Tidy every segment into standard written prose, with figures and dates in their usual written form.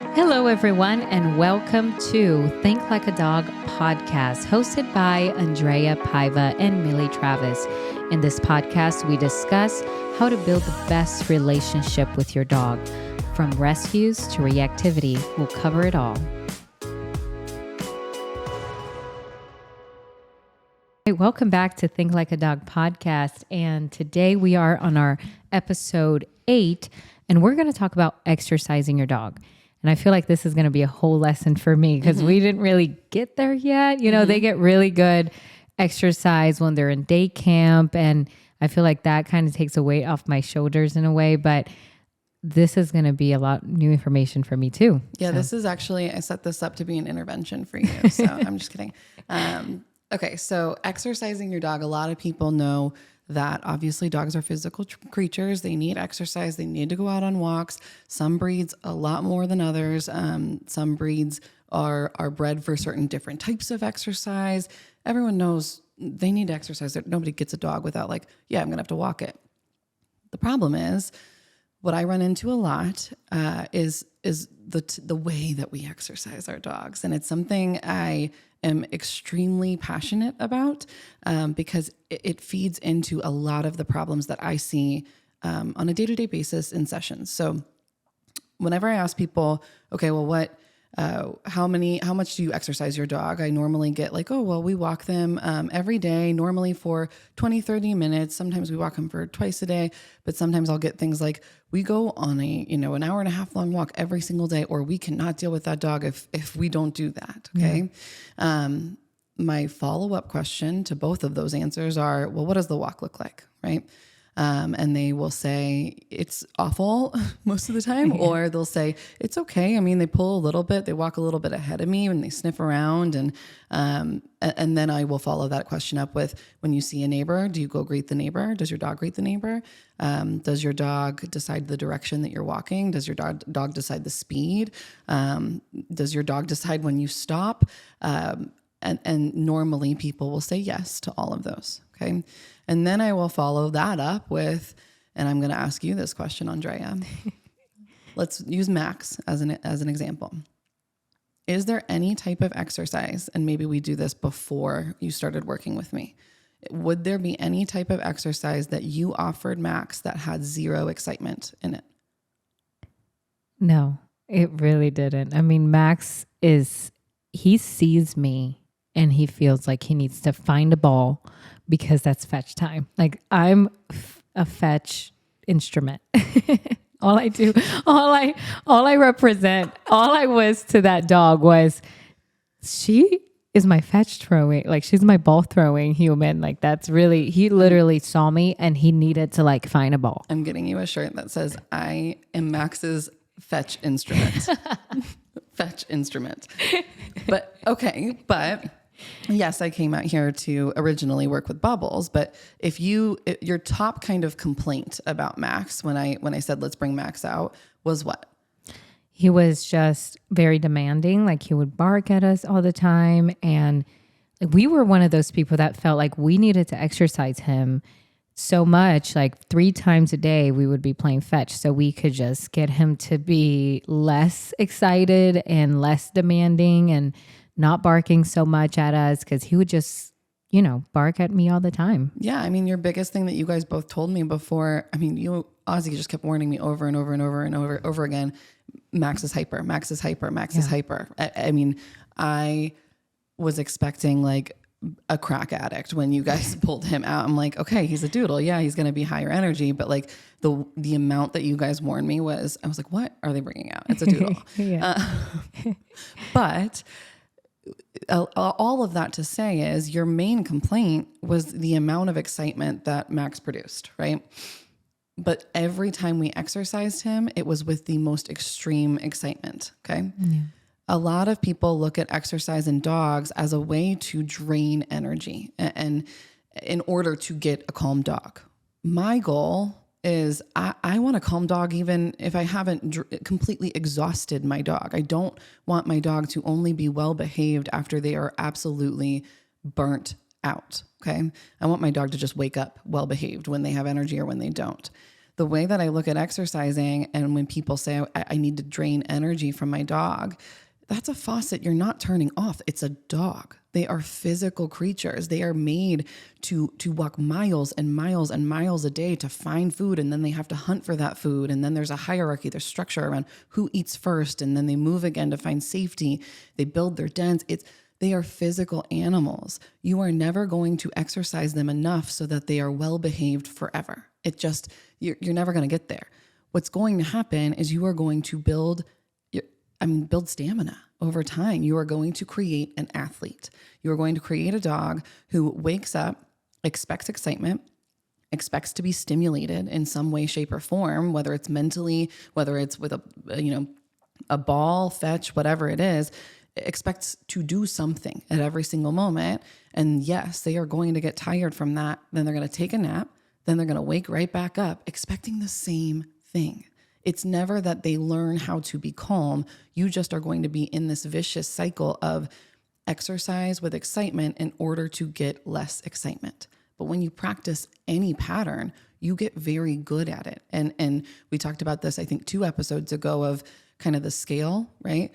Hello, everyone, and welcome to Think Like a Dog podcast, hosted by Andreia and Millie Travis. In this podcast, we discuss how to build the best relationship with your dog. From rescues to reactivity, we'll cover it all. Hey, welcome back to Think Like a Dog podcast. And today we are on our episode 8, and we're going to talk about exercising your dog. And I feel like this is going to be a whole lesson for me because we didn't really get there yet. You know, they get really good exercise when they're in day camp. And I feel like that kind of takes a weight off my shoulders in a way. But this is going to be a lot new information for me too. Yeah, This is actually, I set this up to be an intervention for you. So I'm just kidding. Okay, so exercising your dog. A lot of people know that obviously dogs are physical creatures. They need exercise. They need to go out on walks. Some breeds a lot more than others. Some breeds are bred for certain different types of exercise. Everyone knows they need to exercise. Nobody gets a dog without I'm going to have to walk it. The problem is, what I run into a lot is the way that we exercise our dogs. And it's something I am extremely passionate about because it feeds into a lot of the problems that I see on a day-to-day basis in sessions. So whenever I ask people, okay, well, how much do you exercise your dog? I normally get we walk them every day, normally for 20, 30 minutes. Sometimes we walk them for twice a day, but sometimes I'll get things like we go on an hour and a half long walk every single day, or we cannot deal with that dog if we don't do that. Okay. Yeah. My follow-up question to both of those answers are, well, what does the walk look like? Right. And they will say it's awful most of the time, or they'll say it's okay. I mean, they pull a little bit, they walk a little bit ahead of me and they sniff around. And then I will follow that question up with, when you see a neighbor, do you go greet the neighbor? Does your dog greet the neighbor? Does your dog decide the direction that you're walking? Does your dog decide the speed? Does your dog decide when you stop? And normally people will say yes to all of those. Okay. And then I will follow that up with, and I'm going to ask you this question, Andreia. Let's use Max as an example. Is there any type of exercise, and maybe we do this before you started working with me, would there be any type of exercise that you offered Max that had zero excitement in it? No, it really didn't. I mean, Max he sees me and he feels like he needs to find a ball because that's fetch time. Like, I'm a fetch instrument. All I do, all I represent, all I was to that dog was, she is my fetch throwing, like she's my ball throwing human. Like, that's really, he literally saw me and he needed to find a ball. I'm getting you a shirt that says, I am Max's fetch instrument. Fetch instrument. But yes, I came out here to originally work with Bubbles, but if your top kind of complaint about Max when I said, let's bring Max out, was what? He was just very demanding. Like, he would bark at us all the time. And we were one of those people that felt like we needed to exercise him so much, like 3 times a day we would be playing fetch so we could just get him to be less excited and less demanding and not barking so much at us, because he would just, bark at me all the time. Yeah. I mean, your biggest thing that you guys both told me before, Ozzy just kept warning me over and over and over and over again, Max is hyper, Max is hyper, Max is hyper. I mean, I was expecting a crack addict when you guys pulled him out. I'm like, okay, he's a doodle. Yeah, he's going to be higher energy. But the amount that you guys warned me I was like, what are they bringing out? It's a doodle. But all of that to say is, your main complaint was the amount of excitement that Max produced, right? But every time we exercised him, it was with the most extreme excitement. Okay. Yeah. A lot of people look at exercise in dogs as a way to drain energy and in order to get a calm dog. My goal is I want a calm dog even if I haven't completely exhausted my dog. I don't want my dog to only be well behaved after they are absolutely burnt out. Okay. I want my dog to just wake up well behaved when they have energy or when they don't. the way that I look at exercising, and when people say I need to drain energy from my dog, that's a faucet you're not turning off. It's a dog. They are physical creatures. They are made to walk miles and miles and miles a day to find food, and then they have to hunt for that food. And then there's a hierarchy, there's structure around who eats first, and then they move again to find safety. They build their dens. They are physical animals. You are never going to exercise them enough so that they are well behaved forever. You're never going to get there. What's going to happen is you are going to build stamina over time. You are going to create an athlete. You are going to create a dog who wakes up, expects excitement, expects to be stimulated in some way, shape, or form, whether it's mentally, whether it's with a ball, fetch, whatever it is, expects to do something at every single moment. And yes, they are going to get tired from that. Then they're going to take a nap. Then they're going to wake right back up expecting the same thing. It's never that they learn how to be calm. You just are going to be in this vicious cycle of exercise with excitement in order to get less excitement. But when you practice any pattern, you get very good at it. And we talked about this, I think 2 episodes ago, of kind of the scale, right?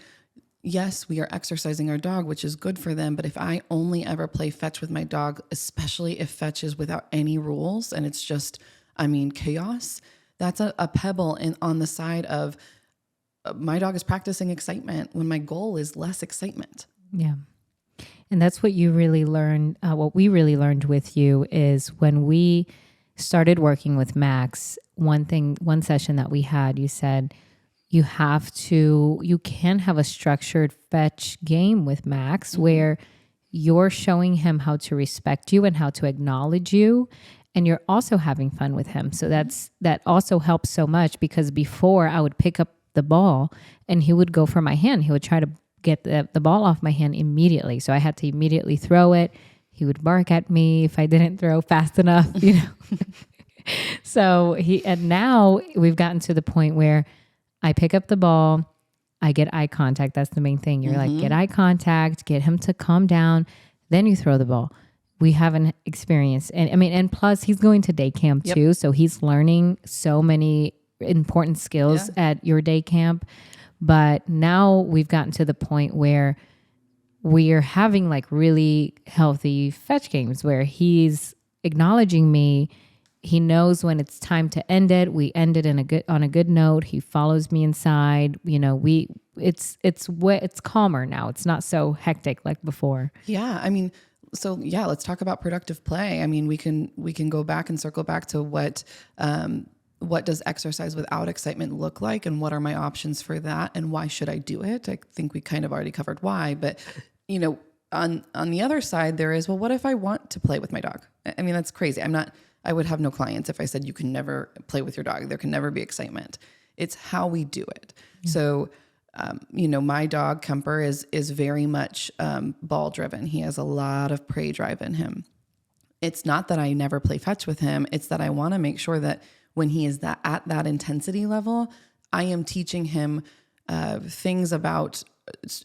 Yes, we are exercising our dog, which is good for them. But if I only ever play fetch with my dog, especially if fetch is without any rules and it's just, chaos, that's a pebble on the side of my dog is practicing excitement when my goal is less excitement. Yeah. And that's what you really learned. What we really learned with you is when we started working with Max, one session that we had, you said, you can have a structured fetch game with Max where you're showing him how to respect you and how to acknowledge you. And you're also having fun with him. So that also helps so much, because before I would pick up the ball and he would go for my hand. He would try to get the ball off my hand immediately. So I had to immediately throw it. He would bark at me if I didn't throw fast enough, So and now we've gotten to the point where I pick up the ball, I get eye contact. That's the main thing. You're like, get eye contact, get him to calm down, then you throw the ball. We haven't experienced, and plus he's going to day camp too. So he's learning so many important skills at your day camp. But now we've gotten to the point where we are having like really healthy fetch games where he's acknowledging me. He knows when it's time to end it. We end it on a good note. He follows me inside. It's calmer now. It's not so hectic like before. Yeah. Let's talk about productive play. We can go back and circle back to what does exercise without excitement look like, and what are my options for that, and why should I do it? I think we kind of already covered why, but on the other side, there is, well, what if I want to play with my dog? That's crazy. I would have no clients if I said you can never play with your dog. There can never be excitement. It's how we do it. Yeah. So, my dog Kemper is very much ball driven. He has a lot of prey drive in him. It's not that I never play fetch with him. It's that I want to make sure that when he is at that intensity level, I am teaching him things about,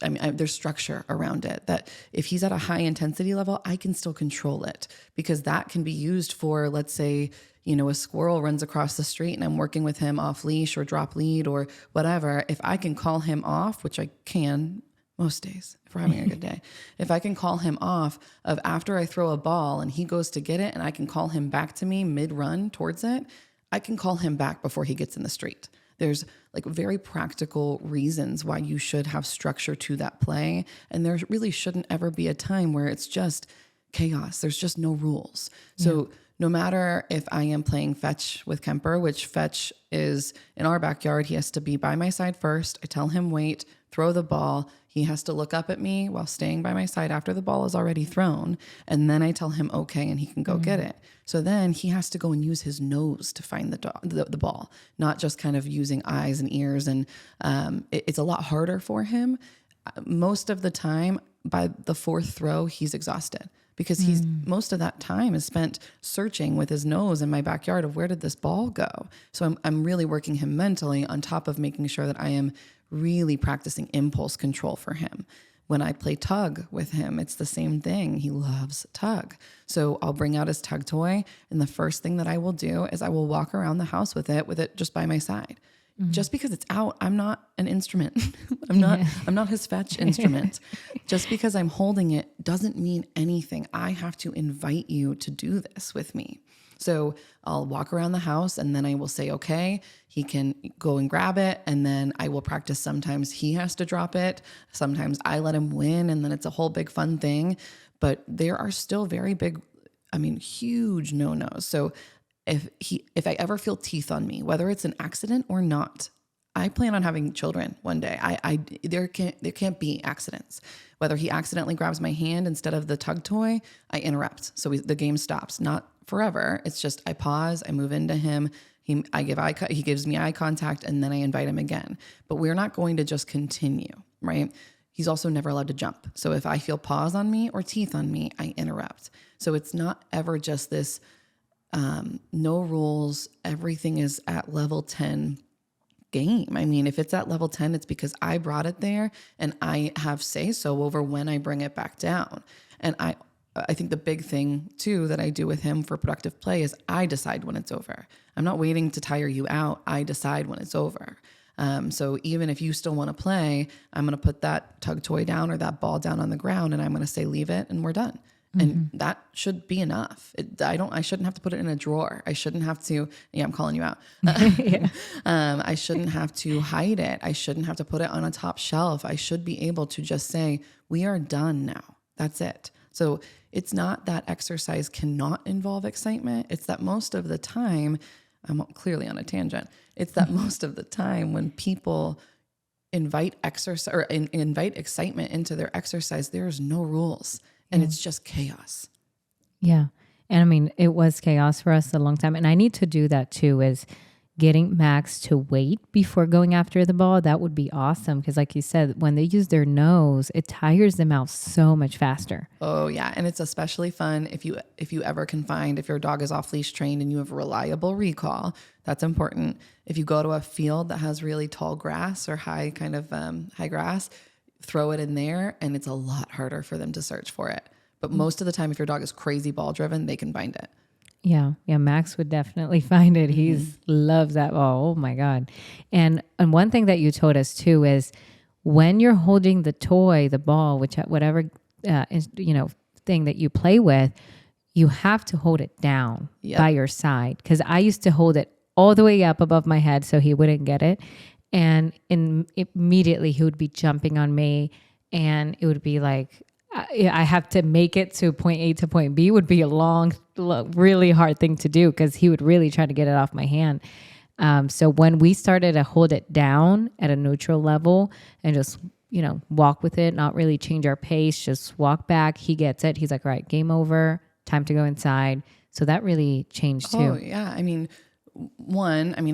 there's structure around it, that if he's at a high intensity level, I can still control it, because that can be used for, let's say, a squirrel runs across the street and I'm working with him off leash or drop lead or whatever. If I can call him off, which I can most days if we're having a good day, if I can call him off of after I throw a ball and he goes to get it and I can call him back to me mid-run towards it, I can call him back before he gets in the street. There's like very practical reasons why you should have structure to that play. And there really shouldn't ever be a time where it's just chaos. There's just no rules. So no matter if I am playing fetch with Kemper, which fetch is in our backyard, he has to be by my side first. I tell him, wait, throw the ball. He has to look up at me while staying by my side after the ball is already thrown. And then I tell him, okay, and he can go get it. So then he has to go and use his nose to find the ball, not just kind of using eyes and ears. And it's a lot harder for him. Most of the time, by the 4th throw, he's exhausted, because most of that time is spent searching with his nose in my backyard of where did this ball go? So I'm really working him mentally on top of making sure that I am really practicing impulse control for him. When I play tug with him, it's the same thing. He loves tug. So I'll bring out his tug toy, and the first thing that I will do is I will walk around the house with it just by my side. Just because it's out, I'm not an instrument. I'm not his fetch instrument. Just because I'm holding it doesn't mean anything. I have to invite you to do this with me. So I'll walk around the house, and then I will say, okay, he can go and grab it. And then I will practice. Sometimes he has to drop it. Sometimes I let him win, and then it's a whole big fun thing. But there are still very big, huge no-nos. So if I ever feel teeth on me, whether it's an accident or not, I plan on having children one day. There can't be accidents. Whether he accidentally grabs my hand instead of the tug toy, I interrupt. So the game stops. Not forever. It's just I pause, I move into him. He gives me eye contact, and then I invite him again. But we're not going to just continue, right? He's also never allowed to jump. So if I feel paws on me or teeth on me, I interrupt. So it's not ever just this no rules, everything is at level 10 game. If it's at level 10, it's because I brought it there and I have say so over when I bring it back down. And I think the big thing too that I do with him for productive play is I decide when it's over. I'm not waiting to tire you out. I decide when it's over. So even if you still want to play, I'm going to put that tug toy down or that ball down on the ground, and I'm going to say, leave it, and we're done. And that should be enough. I shouldn't have to put it in a drawer. I shouldn't have to, I'm calling you out. I shouldn't have to hide it. I shouldn't have to put it on a top shelf. I should be able to just say, we are done now. That's it. So it's not that exercise cannot involve excitement. It's that most of the time, I'm clearly on a tangent. It's that most of the time when people invite exercise or invite excitement into their exercise, there's no rules. And it's just chaos. Yeah. And it was chaos for us a long time. And I need to do that too, is getting Max to wait before going after the ball. That would be awesome. Because like you said, when they use their nose, it tires them out so much faster. Oh yeah. And it's especially fun if you ever can find, if your dog is off leash trained and you have reliable recall, that's important. If you go to a field that has really tall grass or high grass, throw it in there, and it's a lot harder for them to search for it. But most of the time, if your dog is crazy ball driven, they can find it. Yeah. Max would definitely find it. He loves that ball. Oh my God. And one thing that you told us too is when you're holding the toy, the ball, whatever thing that you play with, you have to hold it down by your side. Because I used to hold it all the way up above my head so he wouldn't get it. And immediately he would be jumping on me, and it would be like, I have to make it to point A to point B. Would be a long, really hard thing to do because he would really try to get it off my hand. So when we started to hold it down at a neutral level and just, walk with it, not really change our pace, just walk back, he gets it. He's like, all right, game over, time to go inside. So that really changed too. Oh yeah. I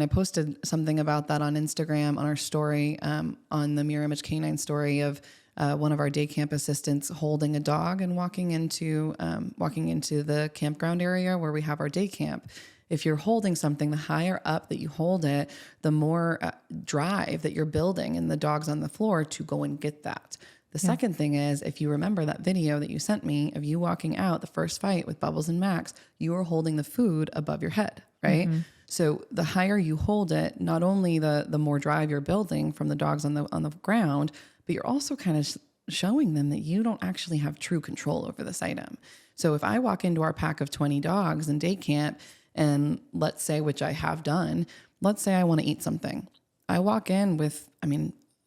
posted something about that on Instagram on our story, on the Mirror Image Canine story of one of our day camp assistants holding a dog and walking into the campground area where we have our day camp. If you're holding something, the higher up that you hold it, the more drive that you're building in the dogs on the floor to go and get that. The second thing is, if you remember that video that you sent me of you walking out the first fight with Bubbles and Max, you were holding the food above your head, right? Mm-hmm. So the higher you hold it, not only the more drive you're building from the dogs on the ground, but you're also kind of showing them that you don't actually have true control over this item. So if I walk into our pack of 20 dogs in day camp, and let's say, which I have done, let's say I want to eat something. I walk in with,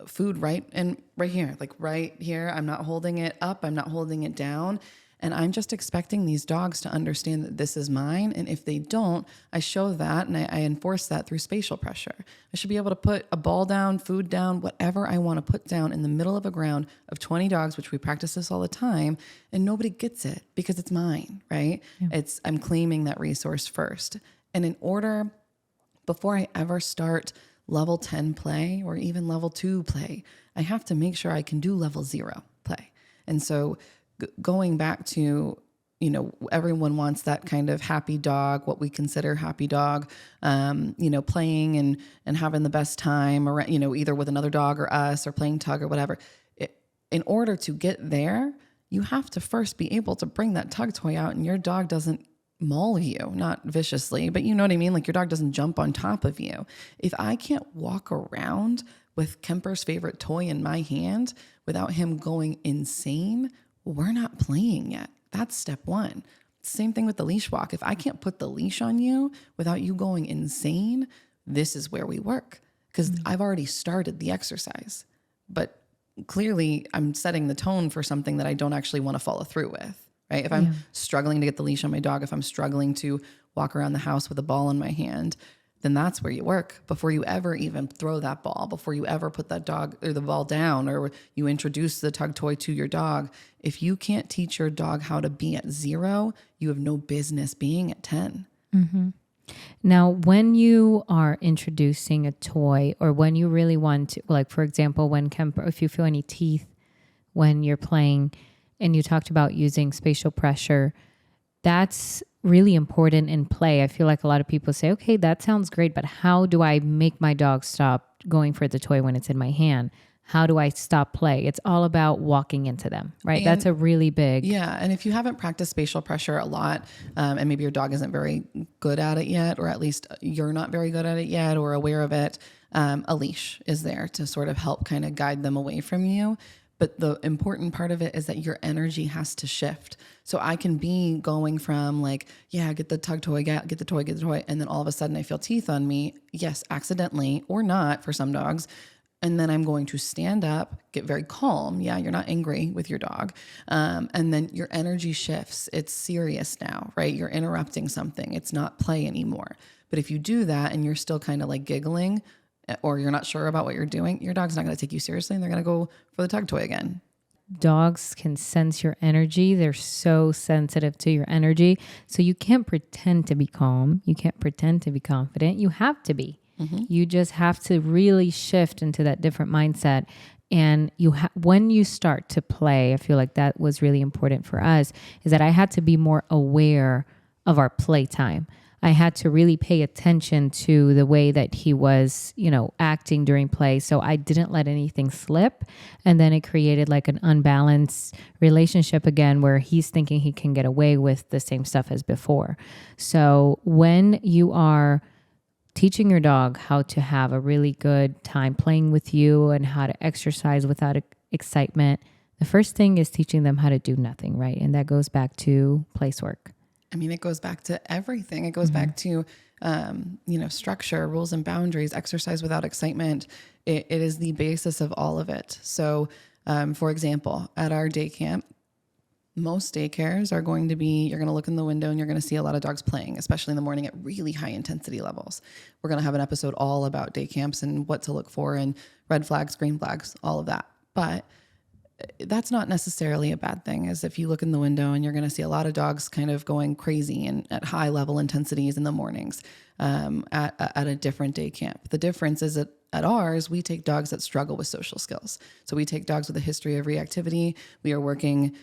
food right here. I'm not holding it up. I'm not holding it down. And I'm just expecting these dogs to understand that this is mine. And if they don't, I show that and I enforce that through spatial pressure. I should be able to put a ball down, food down, whatever I want to put down in the middle of a ground of 20 dogs, which we practice this all the time, and nobody gets it because it's mine, right? Yeah. I'm claiming that resource first. And in order, before I ever start level 10 play or even level 2 play, I have to make sure I can do level 0 play. And so going back to, everyone wants that kind of happy dog, what we consider happy dog, playing and having the best time, or, either with another dog or us or playing tug or whatever. In order to get there, you have to first be able to bring that tug toy out and your dog doesn't maul you, not viciously, but you know what I mean? Like your dog doesn't jump on top of you. If I can't walk around with Kemper's favorite toy in my hand without him going insane, we're not playing yet. That's step one. Same thing with the leash walk. If I can't put the leash on you without you going insane, this is where we work, because I've already started the exercise. But clearly I'm setting the tone for something that I don't actually want to follow through with, right? If I'm struggling to get the leash on my dog, if I'm struggling to walk around the house with a ball in my hand, then that's where you work before you ever even throw that ball, before you ever put that dog or the ball down, or you introduce the tug toy to your dog. If you can't teach your dog how to be at 0, you have no business being at 10. Now, when you are introducing a toy, or when you really want to, like, for example, when Kemper, if you feel any teeth when you're playing, and you talked about using spatial pressure, that's really important in play. I feel like a lot of people say, okay, that sounds great, but how do I make my dog stop going for the toy when it's in my hand? How do I stop play? It's all about walking into them, right? And that's a really big. Yeah. And if you haven't practiced spatial pressure a lot, and maybe your dog isn't very good at it yet, or at least you're not very good at it yet or aware of it, a leash is there to sort of help kind of guide them away from you. But the important part of it is that your energy has to shift. So I can be going from like, yeah, get the tug toy, get the toy. And then all of a sudden I feel teeth on me. Yes, accidentally or not for some dogs. And then I'm going to stand up, get very calm. Yeah, you're not angry with your dog. And then your energy shifts. It's serious now, right? You're interrupting something. It's not play anymore. But if you do that and you're still kind of like giggling, or you're not sure about what you're doing, your dog's not going to take you seriously and they're going to go for the tug toy again. Dogs can sense your energy. They're so sensitive to your energy. So you can't pretend to be calm. You can't pretend to be confident. You have to be. You just have to really shift into that different mindset. And when you start to play, I feel like that was really important for us, is that I had to be more aware of our playtime. I had to really pay attention to the way that he was, acting during play. So I didn't let anything slip. And then it created like an unbalanced relationship again, where he's thinking he can get away with the same stuff as before. So when you are teaching your dog how to have a really good time playing with you and how to exercise without excitement, the first thing is teaching them how to do nothing, right? And that goes back to place work. I mean, it goes back to everything. It goes back to, structure, rules and boundaries, exercise without excitement. It is the basis of all of it. So, for example, at our day camp, most daycares are going to be, you're going to look in the window and you're going to see a lot of dogs playing, especially in the morning at really high intensity levels. We're going to have an episode all about day camps and what to look for and red flags, green flags, all of that. But that's not necessarily a bad thing, as if you look in the window and you're going to see a lot of dogs kind of going crazy and at high level intensities in the mornings at a different day camp. The difference is that at ours, we take dogs that struggle with social skills. So we take dogs with a history of reactivity. We are working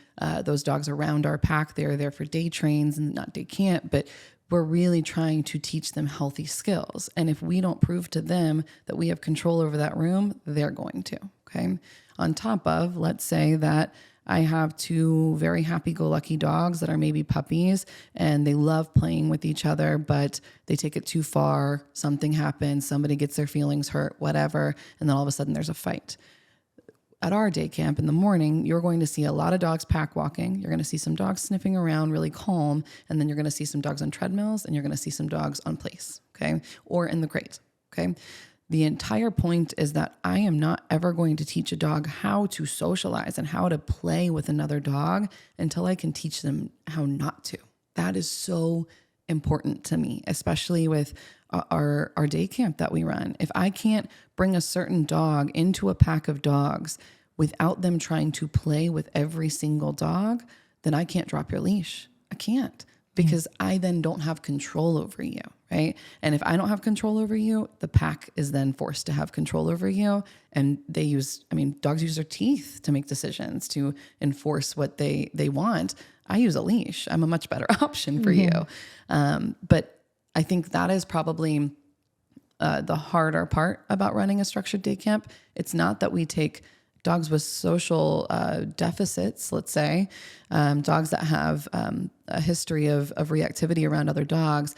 those dogs around our pack. They're there for day trains and not day camp, but we're really trying to teach them healthy skills. And if we don't prove to them that we have control over that room, they're going to, okay? On top of, let's say that I have 2 very happy-go-lucky dogs that are maybe puppies and they love playing with each other, but they take it too far. Something happens, somebody gets their feelings hurt, whatever, and then all of a sudden there's a fight. At our day camp in the morning, you're going to see a lot of dogs pack walking. You're going to see some dogs sniffing around really calm, and then you're going to see some dogs on treadmills, and you're going to see some dogs on place, okay, or in the crate, okay? The entire point is that I am not ever going to teach a dog how to socialize and how to play with another dog until I can teach them how not to. That is so important to me, especially with our day camp that we run. If I can't bring a certain dog into a pack of dogs without them trying to play with every single dog, then I can't drop your leash. I can't, because I then don't have control over you, right? And if I don't have control over you, the pack is then forced to have control over you. And dogs use their teeth to make decisions, to enforce what they want. I use a leash. I'm a much better option for you. But I think that is probably the harder part about running a structured day camp. It's not that we take dogs with social deficits, let's say, dogs that have a history of reactivity around other dogs,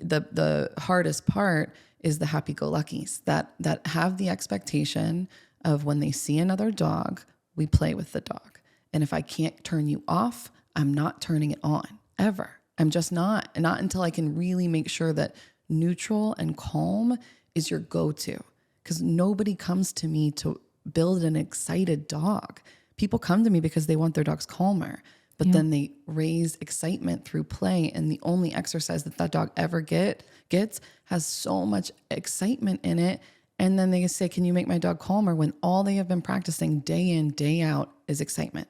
the hardest part is the happy-go-luckies that have the expectation of when they see another dog, we play with the dog. And if I can't turn you off, I'm not turning it on ever. I'm just not until I can really make sure that neutral and calm is your go-to. Because nobody comes to me to build an excited dog. People come to me because they want their dogs calmer, but then they raise excitement through play. And the only exercise that dog ever gets has so much excitement in it. And then they say, can you make my dog calmer, when all they have been practicing day in, day out is excitement.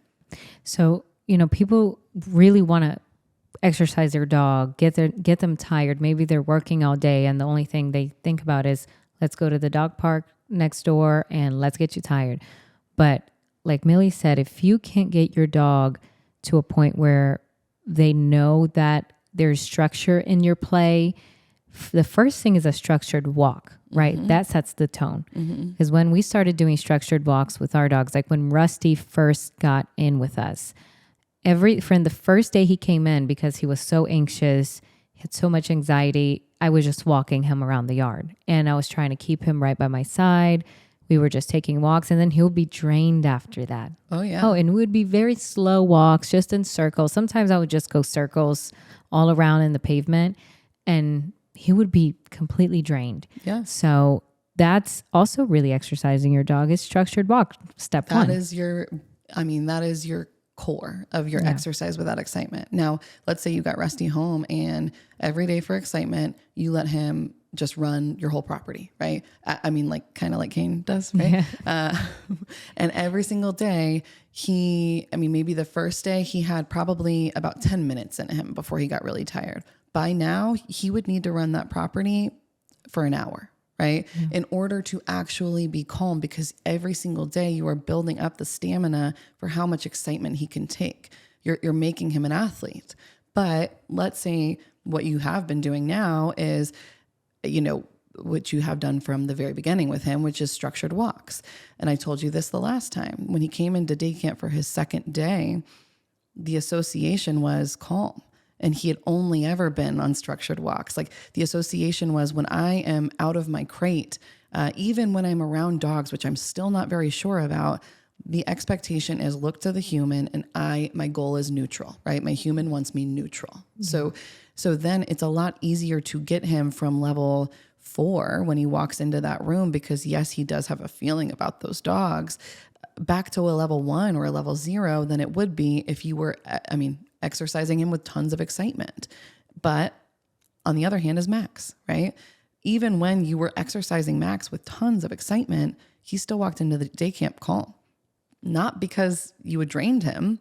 So, people really want to exercise their dog, get them tired. Maybe they're working all day and the only thing they think about is, let's go to the dog park next door and let's get you tired. But like Millie said, if you can't get your dog to a point where they know that there's structure in your play, the first thing is a structured walk, right? Mm-hmm. That sets the tone. Because when we started doing structured walks with our dogs, like when Rusty first got in with us, from the first day he came in, because he was so anxious, he had so much anxiety, I was just walking him around the yard and I was trying to keep him right by my side. We were just taking walks and then he would be drained after that. Oh, yeah. Oh, and it would be very slow walks, just in circles. Sometimes I would just go circles all around in the pavement and he would be completely drained. Yeah. So that's also really exercising your dog, is structured walk. Step one. That is your core of your exercise without excitement. Now, let's say you got Rusty home and every day for excitement, you let him just run your whole property, right? I mean, like kind of like Kane does, right? Yeah. And every single day maybe the first day he had probably about 10 minutes in him before he got really tired. By now he would need to run that property for an hour, right? Yeah. In order to actually be calm, because every single day you are building up the stamina for how much excitement he can take. You're making him an athlete. But let's say what you have been doing now is, what you have done from the very beginning with him, which is structured walks. And I told you this the last time. When he came into day camp for his second day, the association was calm. And he had only ever been on structured walks. Like the association was, when I am out of my crate, even when I'm around dogs, which I'm still not very sure about, the expectation is look to the human and my goal is neutral, right? My human wants me neutral. Mm-hmm. So then it's a lot easier to get him from level 4 when he walks into that room, because yes, he does have a feeling about those dogs, back to a level 1 or a level 0 than it would be if you were, exercising him with tons of excitement. But on the other hand is Max, right? Even when you were exercising Max with tons of excitement, he still walked into the day camp calm. Not because you had drained him,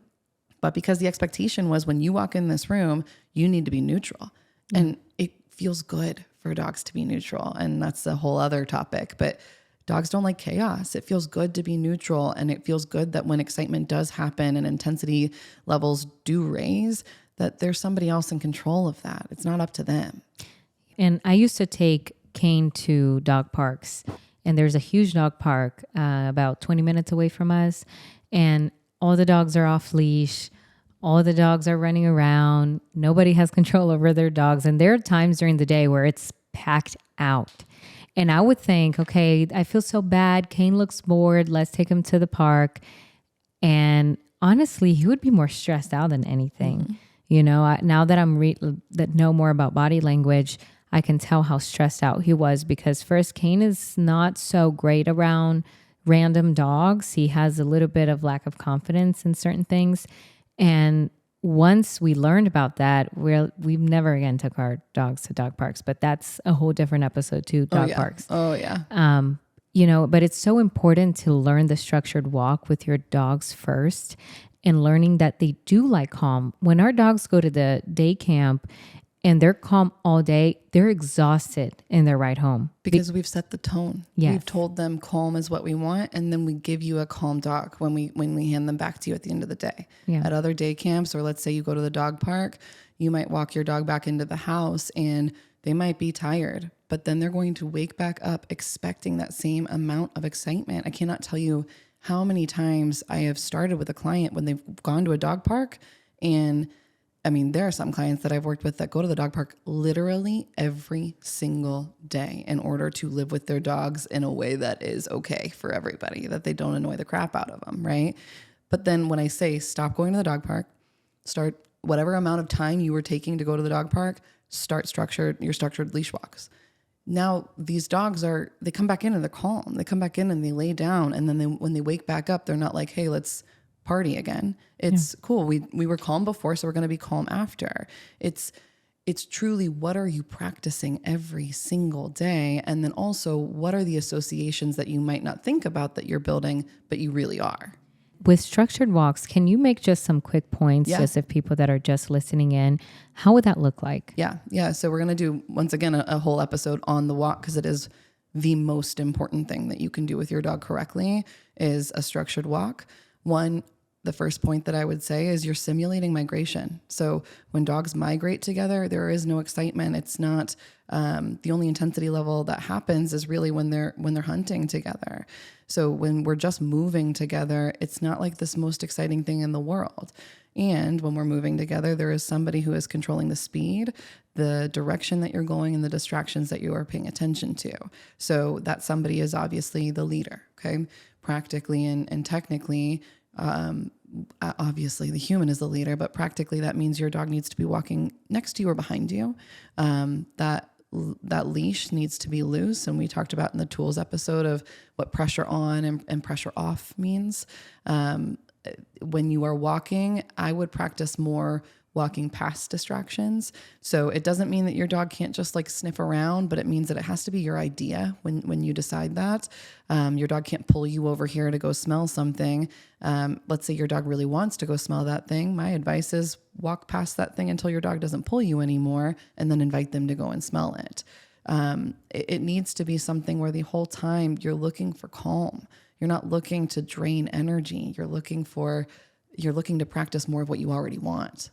but because the expectation was, when you walk in this room, you need to be neutral. Mm-hmm. And it feels good for dogs to be neutral. And that's a whole other topic. But dogs don't like chaos. It feels good to be neutral. And it feels good that when excitement does happen and intensity levels do raise, that there's somebody else in control of that. It's not up to them. And I used to take Kane to dog parks. And there's a huge dog park about 20 minutes away from us. And all the dogs are off leash. All the dogs are running around. Nobody has control over their dogs. And there are times during the day where it's packed out. And I would think, okay, I feel so bad. Kane looks bored. Let's take him to the park. And honestly, he would be more stressed out than anything. Mm-hmm. Now that that know more about body language, I can tell how stressed out he was, because first, Kane is not so great around random dogs. He has a little bit of lack of confidence in certain things. And once we learned about that, we've never again took our dogs to dog parks, but that's a whole different episode too, parks. Oh yeah. But it's so important to learn the structured walk with your dogs first, and learning that they do like calm. When our dogs go to the day camp and they're calm all day, they're exhausted in their ride home. Because we've set the tone. Yes. We've told them calm is what we want, and then we give you a calm dog when we hand them back to you at the end of the day. Yeah. At other day camps, or let's say you go to the dog park, you might walk your dog back into the house and they might be tired, but then they're going to wake back up expecting that same amount of excitement. I cannot tell you how many times I have started with a client when they've gone to a dog park. And I mean, there are some clients that I've worked with that go to the dog park literally every single day in order to live with their dogs in a way that is okay for everybody, that they don't annoy the crap out of them, right? But then when I say stop going to the dog park, start whatever amount of time you were taking to go to the dog park, start your structured leash walks. Now these dogs they come back in and they're calm. They come back in and they lay down. And then when they wake back up, they're not like, hey, let's party again. It's cool. We were calm before, so we're going to be calm after. It's truly, what are you practicing every single day? And then also, what are the associations that you might not think about that you're building, but you really are? With structured walks, can you make just some quick points, just if people that are just listening in, how would that look like? Yeah. So we're going to do, once again, a whole episode on the walk, because it is the most important thing that you can do with your dog correctly is a structured walk. The first point that I would say is you're simulating migration. So when dogs migrate together, there is no excitement. It's not the only intensity level that happens is really when they're hunting together. So when we're just moving together, it's not like this most exciting thing in the world. And when we're moving together, there is somebody who is controlling the speed, the direction that you're going, and the distractions that you are paying attention to. So that somebody is obviously the leader, okay? Practically and technically, obviously the human is the leader, but practically that means your dog needs to be walking next to you or behind you. That leash needs to be loose. And we talked about in the tools episode of what pressure on and pressure off means. When you are walking, I would practice more walking past distractions. So it doesn't mean that your dog can't just like sniff around, but it means that it has to be your idea when you decide that. Your dog can't pull you over here to go smell something. Let's say your dog really wants to go smell that thing. My advice is walk past that thing until your dog doesn't pull you anymore, and then invite them to go and smell it. It needs to be something where the whole time you're looking for calm. You're not looking to drain energy. You're looking to practice more of what you already want.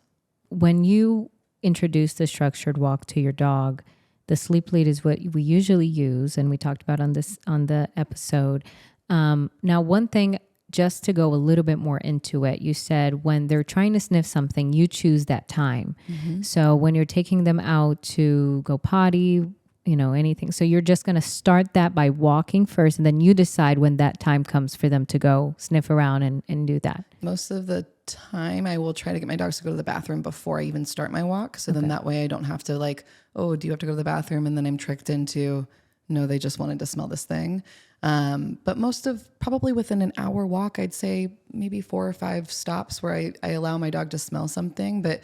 When you introduce the structured walk to your dog, the sleep lead is what we usually use, and we talked about on the episode. Now, one thing, just to go a little bit more into it, you said when they're trying to sniff something, you choose that time. Mm-hmm. So when you're taking them out to go potty, anything. So you're just going to start that by walking first, and then you decide when that time comes for them to go sniff around and do that. Most of the time I will try to get my dogs to go to the bathroom before I even start my walk. So then that way I don't have to like, oh, do you have to go to the bathroom? And then I'm tricked into, no, they just wanted to smell this thing. But probably within an hour walk, I'd say maybe 4 or 5 stops where I allow my dog to smell something, but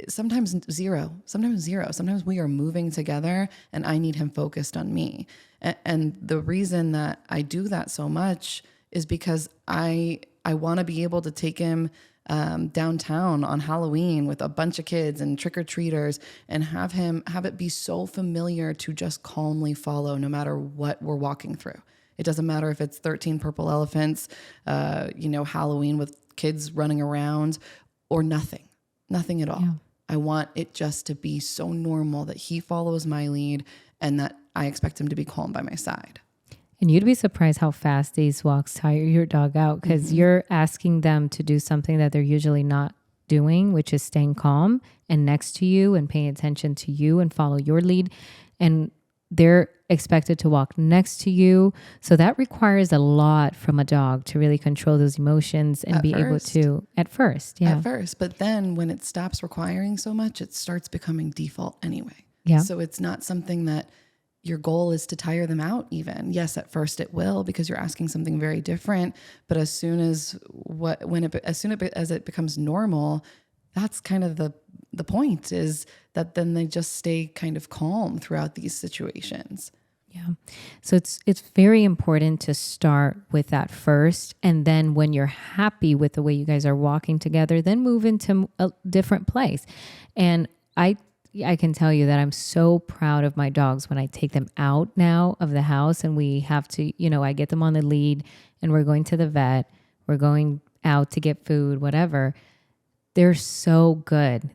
sometimes zero. Sometimes we are moving together and I need him focused on me. And the reason that I do that so much is because I want to be able to take him downtown on Halloween with a bunch of kids and trick-or-treaters and have it be so familiar to just calmly follow no matter what we're walking through. It doesn't matter if it's 13 purple elephants, Halloween with kids running around, or nothing at all. Yeah. I want it just to be so normal that he follows my lead and that I expect him to be calm by my side. And you'd be surprised how fast these walks tire your dog out, because you're asking them to do something that they're usually not doing, which is staying calm and next to you and paying attention to you and follow your lead. And they're expected to walk next to you. So that requires a lot from a dog to really control those emotions and able to at first. But then when it stops requiring so much, it starts becoming default anyway. Yeah. So it's not something that your goal is to tire them out even. Yes, at first it will, because you're asking something very different. But as soon as it becomes normal, that's kind of the point, is that then they just stay kind of calm throughout these situations. Yeah. So it's very important to start with that first. And then when you're happy with the way you guys are walking together, then move into a different place. And I can tell you that I'm so proud of my dogs when I take them out now of the house and we have to, I get them on the lead and we're going to the vet, we're going out to get food, whatever. They're so good.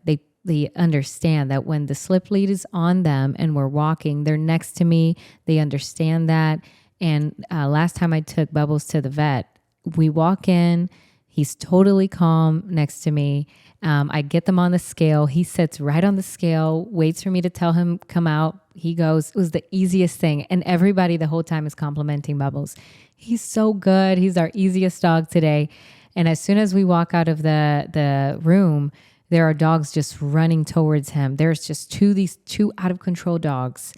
They understand that when the slip lead is on them and we're walking, they're next to me. They understand that. And last time I took Bubbles to the vet, we walk in, he's totally calm next to me. I get them on the scale. He sits right on the scale, waits for me to tell him, come out. He goes. It was the easiest thing. And everybody the whole time is complimenting Bubbles. He's so good. He's our easiest dog today. And as soon as we walk out of the room, there are dogs just running towards him. There's just these two out of control dogs.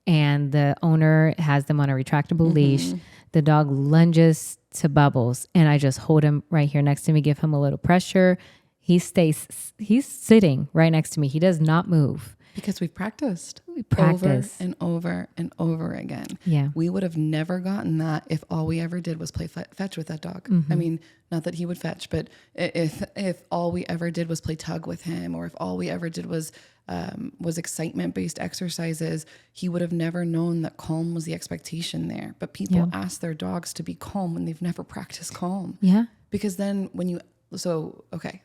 And the owner has them on a retractable leash. The dog lunges to Bubbles, and I just hold him right here next to me, give him a little pressure. He's sitting right next to me. He does not move. Because we've practiced. We practice. Over and over and over again. Yeah. We would have never gotten that if all we ever did was play fetch with that dog. I mean, not that he would fetch, but if all we ever did was play tug with him, or if all we ever did was excitement-based exercises, he would have never known that calm was the expectation there. But people ask their dogs to be calm when they've never practiced calm. Yeah. Because then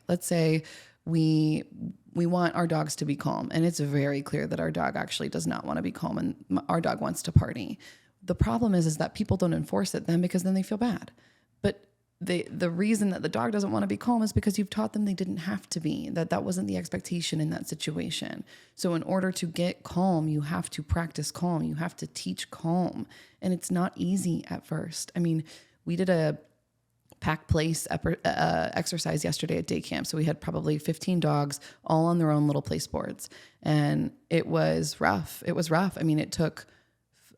let's say we want our dogs to be calm, and it's very clear that our dog actually does not want to be calm, and our dog wants to party. The problem is that people don't enforce it then, because then they feel bad. But the reason that the dog doesn't want to be calm is because you've taught them they didn't have to be, that wasn't the expectation in that situation. So in order to get calm, you have to practice calm. You have to teach calm, and it's not easy at first. I mean, we did a pack place exercise yesterday at day camp. So we had probably 15 dogs all on their own little place boards, and it was rough. I mean, it took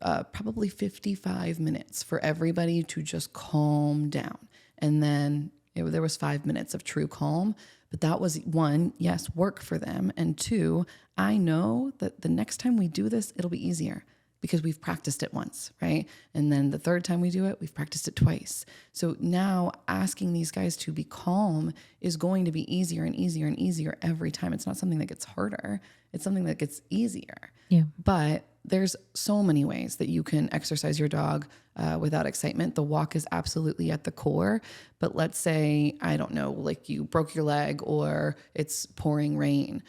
probably 55 minutes for everybody to just calm down. And then there was 5 minutes of true calm, but that was one, yes, work for them. And two, I know that the next time we do this, it'll be easier, because we've practiced it once, right? And then the third time we do it, we've practiced it twice. So now asking these guys to be calm is going to be easier and easier and easier every time. It's not something that gets harder. It's something that gets easier. Yeah. But there's so many ways that you can exercise your dog without excitement. The walk is absolutely at the core. But let's say, I don't know, like you broke your leg or it's pouring rain.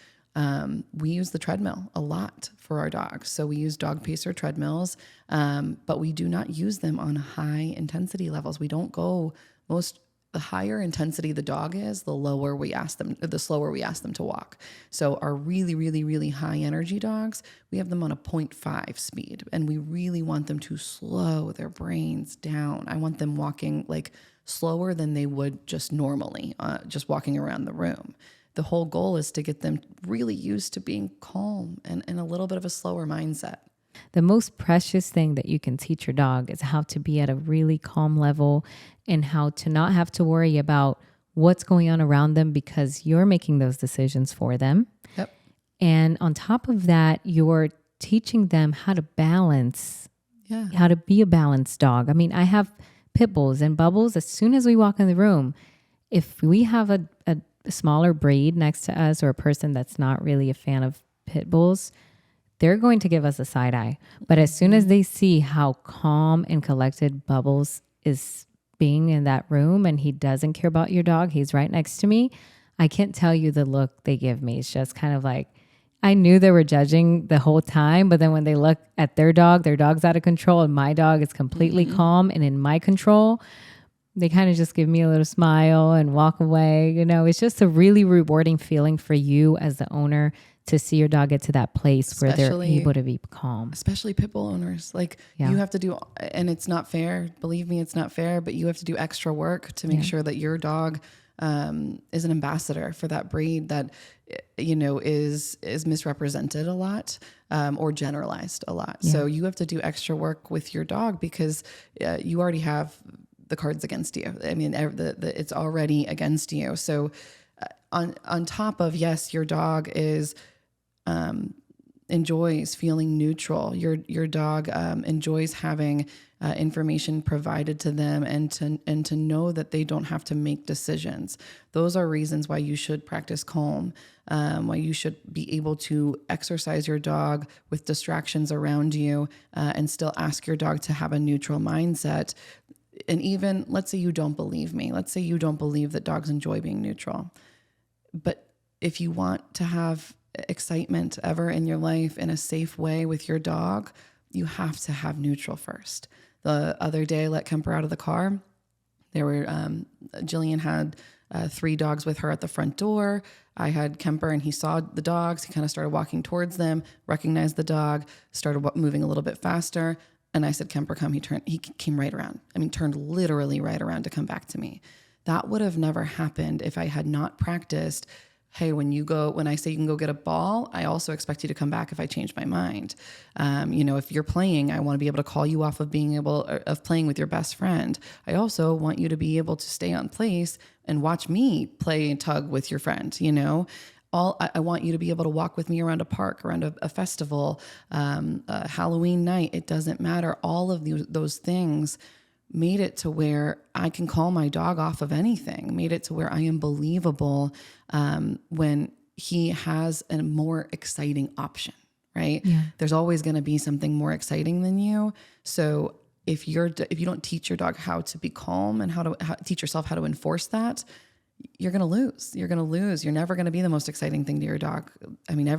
We use the treadmill a lot for our dogs. So we use dog pacer treadmills, but we do not use them on high intensity levels. We don't go the higher intensity the dog is, the slower we ask them to walk. So our really, really, really high energy dogs, we have them on a 0.5 speed, and we really want them to slow their brains down. I want them walking like slower than they would just normally, just walking around the room. The whole goal is to get them really used to being calm and a little bit of a slower mindset. The most precious thing that you can teach your dog is how to be at a really calm level, and how to not have to worry about what's going on around them, because you're making those decisions for them. Yep. And on top of that, you're teaching them how to balance, how to be a balanced dog. I mean, I have pit bulls and Bubbles. As soon as we walk in the room, if we have a smaller breed next to us, or a person that's not really a fan of pit bulls, they're going to give us a side eye. But as soon as they see how calm and collected Bubbles is being in that room, and he doesn't care about your dog, he's right next to me, I can't tell you the look they give me. It's just kind of like, I knew they were judging the whole time, but then when they look at their dog's out of control, and my dog is completely calm and in my control, they kind of just give me a little smile and walk away. You know, it's just a really rewarding feeling for you as the owner to see your dog get to that place where they're able to be calm. Especially pit bull owners. Like you have to do, and it's not fair. Believe me, it's not fair, but you have to do extra work to make sure that your dog is an ambassador for that breed that, you know, is misrepresented a lot or generalized a lot. Yeah. So you have to do extra work with your dog, because you already have the cards against you. I mean, it's already against you. So on top of, yes, your dog enjoys feeling neutral. Your dog enjoys having information provided to them, and to know that they don't have to make decisions. Those are reasons why you should practice calm, why you should be able to exercise your dog with distractions around you, and still ask your dog to have a neutral mindset. And even, let's say you don't believe me. Let's say you don't believe that dogs enjoy being neutral. But if you want to have excitement ever in your life in a safe way with your dog, you have to have neutral first. The other day, I let Kemper out of the car. Jillian had 3 dogs with her at the front door. I had Kemper, and he saw the dogs. He kind of started walking towards them, recognized the dog, started moving a little bit faster. And I said, Kemper, come. He came right around. I mean, turned literally right around to come back to me. That would have never happened if I had not practiced. Hey, when I say you can go get a ball, I also expect you to come back if I change my mind. If you're playing, I want to be able to call you off of of playing with your best friend. I also want you to be able to stay on place and watch me play and tug with your friend. I want you to be able to walk with me around a park, around a festival, a Halloween night. It doesn't matter. All of those things made it to where I can call my dog off of anything, made it to where I am believable when he has a more exciting option, right? Yeah. There's always going to be something more exciting than you. So if you don't teach your dog how to be calm and how teach yourself how to enforce that, you're going to lose. You're going to lose. You're never going to be the most exciting thing to your dog. I mean,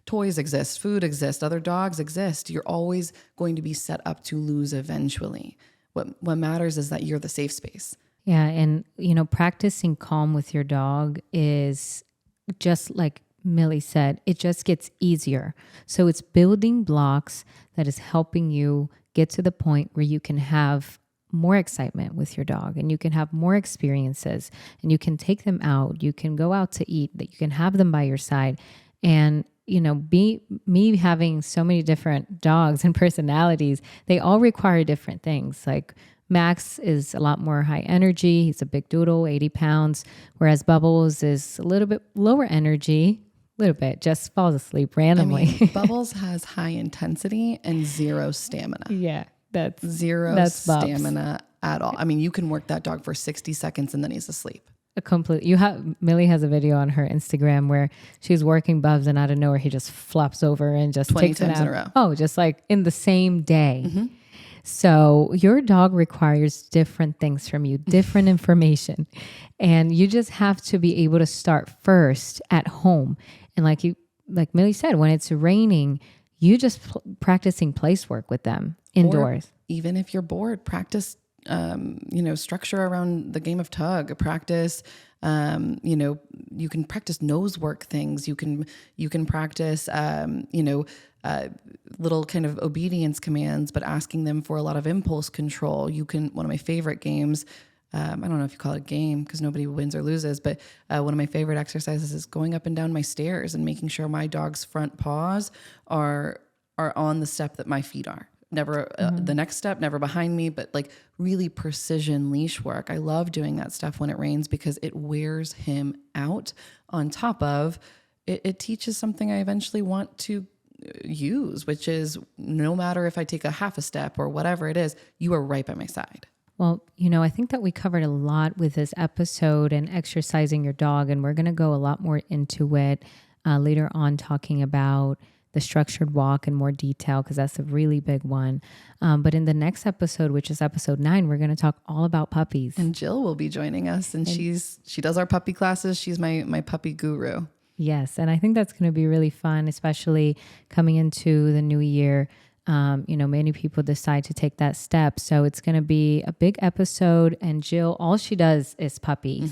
toys exist, food exists, other dogs exist. You're always going to be set up to lose eventually. What matters is that you're the safe space. Yeah. And, practicing calm with your dog is just like Millie said, it just gets easier. So it's building blocks that is helping you get to the point where you can have more excitement with your dog and you can have more experiences and you can take them out. You can go out to eat, that you can have them by your side. And me having so many different dogs and personalities, they all require different things. Like Max is a lot more high energy. He's a big doodle, 80 pounds, whereas Bubbles is a little bit lower energy, just falls asleep randomly. I mean, Bubbles has high intensity and 0 stamina. Yeah, that's stamina at all. I mean, you can work that dog for 60 seconds and then he's asleep. Millie has a video on her Instagram where she's working Bubs and out of nowhere he just flops over and just 20 takes times it out. in a row. Oh, just like in the same day. Mm-hmm. So your dog requires different things from you, different information. And you just have to be able to start first at home. And like Millie said, when it's raining, you just practicing place work with them indoors. Or even if you're bored, practice structure around the game of tug, practice, you can practice nose work things. You can practice, little kind of obedience commands, but asking them for a lot of impulse control. One of my favorite games, I don't know if you call it a game because nobody wins or loses, but one of my favorite exercises is going up and down my stairs and making sure my dog's front paws are on the step that my feet are. Never the next step, never behind me, but like really precision leash work. I love doing that stuff when it rains because it wears him out. On top of it teaches something I eventually want to use, which is no matter if I take a half a step or whatever it is, you are right by my side. Well, I think that we covered a lot with this episode and exercising your dog, and we're going to go a lot more into it later on, talking about the structured walk in more detail, because that's a really big one. But in the next episode, which is episode 9, we're going to talk all about puppies. And Jill will be joining us, and she does our puppy classes. She's my puppy guru. Yes, and I think that's going to be really fun, especially coming into the new year. Many people decide to take that step. So it's going to be a big episode. And Jill, all she does is puppies,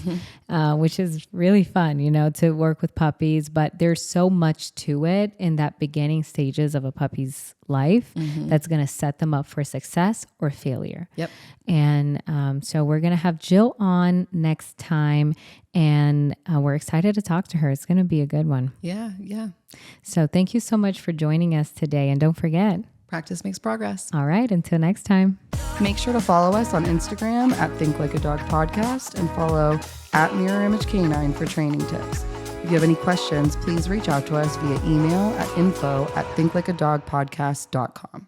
which is really fun, to work with puppies. But there's so much to it in that beginning stages of a puppy's life that's going to set them up for success or failure. Yep. And so we're going to have Jill on next time. And we're excited to talk to her. It's going to be a good one. Yeah. So thank you so much for joining us today. And don't forget, practice makes progress. All right. Until next time. Make sure to follow us on Instagram at Think Like a Dog Podcast and follow at Mirror Image Canine for training tips. If you have any questions, please reach out to us via email at info@thinklikeadogpodcast.com.